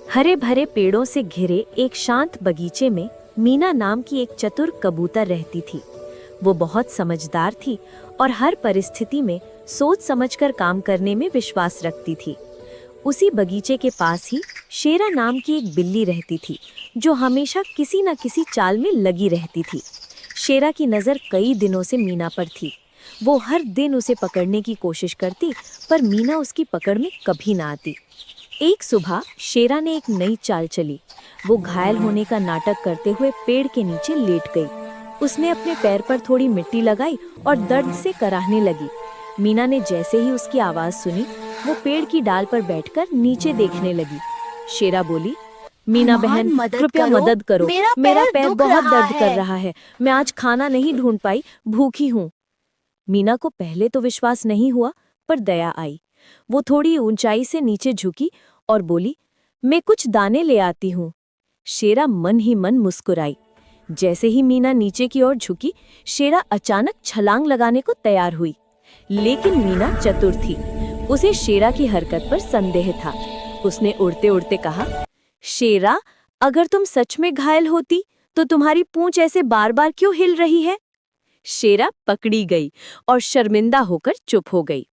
हरे भरे पेड़ों से घिरे एक शांत बगीचे में मीना नाम की एक चतुर कबूतर रहती थी। वो बहुत समझदार थी और हर परिस्थिति में सोच समझकर काम करने में विश्वास रखती थी। उसी बगीचे के पास ही शेरा नाम की एक बिल्ली रहती थी, जो हमेशा किसी न किसी चाल में लगी रहती थी। शेरा की नज़र कई दिनों से मीना पर थी। वो हर दिन उसे पकड़ने की कोशिश करती, पर मीना उसकी पकड़ में कभी ना आती। एक सुबह शेरा ने एक नई चाल चली। वो घायल होने का नाटक करते हुए पेड़ के नीचे लेट गई। उसने अपने पैर पर थोड़ी मिट्टी लगाई और दर्द से कराहने लगी। मीना ने जैसे ही उसकी आवाज सुनी, वो पेड़ की डाल पर बैठकर नीचे देखने लगी। शेरा बोली, मीना बहन, कृपया मदद करो। मेरा पैर बहुत दर्द कर रहा है। मैं आज खाना नहीं ढूंढ पाई, भूखी हूँ। मीना को पहले तो विश्वास नहीं हुआ, पर दया आई। वो थोड़ी ऊंचाई से नीचे झुकी और बोली, मैं कुछ दाने ले आती हूँ। शेरा मन ही मन मुस्कुराई। जैसे ही मीना नीचे की ओर झुकी, शेरा अचानक छलांग लगाने को तैयार हुई। लेकिन मीना चतुर थी। उसे शेरा की हरकत पर संदेह था। उसने उड़ते उड़ते कहा, शेरा, अगर तुम सच में घायल होती तो तुम्हारी पूंछ ऐसे बार बार क्यों हिल रही है? शेरा पकड़ी गई और शर्मिंदा होकर चुप हो गई।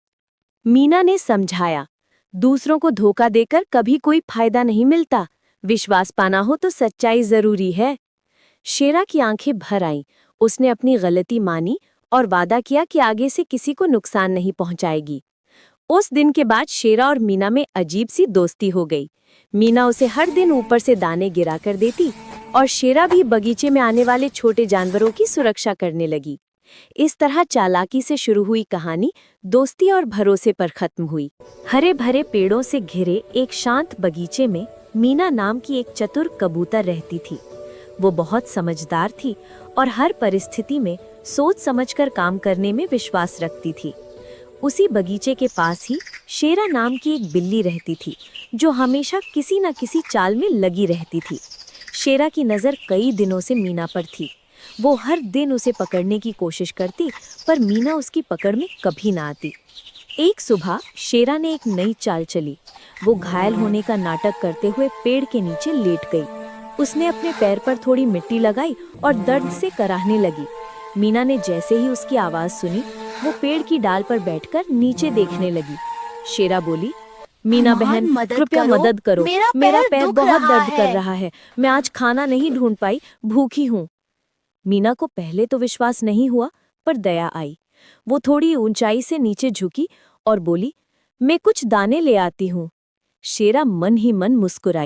मीना ने समझाया, दूसरों को धोखा देकर कभी कोई फायदा नहीं मिलता। विश्वास पाना हो तो सच्चाई जरूरी है। शेरा की आंखें भर आईं। उसने अपनी गलती मानी और वादा किया कि आगे से किसी को नुकसान नहीं पहुंचाएगी। उस दिन के बाद शेरा और मीना में अजीब सी दोस्ती हो गई। मीना उसे हर दिन ऊपर से दाने गिरा कर देती और शेरा भी बगीचे में आने वाले छोटे जानवरों की सुरक्षा करने लगी। इस तरह चालाकी से शुरू हुई कहानी दोस्ती और भरोसे पर खत्म हुई। हरे भरे पेड़ों से घिरे एक शांत बगीचे में मीना नाम की एक चतुर कबूतर रहती थी। वो बहुत समझदार थी और हर परिस्थिति में सोच समझकर काम करने में विश्वास रखती थी। उसी बगीचे के पास ही शेरा नाम की एक बिल्ली रहती थी, जो हमेशा किसी न किसी चाल में लगी रहती थी। शेरा की नज़र कई दिनों से मीना पर थी। वो हर दिन उसे पकड़ने की कोशिश करती, पर मीना उसकी पकड़ में कभी ना आती। एक सुबह शेरा ने एक नई चाल चली। वो घायल होने का नाटक करते हुए पेड़ के नीचे लेट गई। उसने अपने पैर पर थोड़ी मिट्टी लगाई और दर्द से कराहने लगी। मीना ने जैसे ही उसकी आवाज सुनी, वो पेड़ की डाल पर बैठकर नीचे देखने लगी। शेरा बोली, मीना बहन, कृपया मदद करो। मेरा पैर बहुत दर्द कर रहा है। मैं आज खाना नहीं ढूंढ पाई, भूखी हूँ। मीना को पहले तो विश्वास नहीं हुआ, पर दया आई। वो थोड़ी ऊंचाई से नीचे झुकी और बोली, मैं कुछ दाने ले आती हूँ। शेरा मन ही मन मुस्कुराई।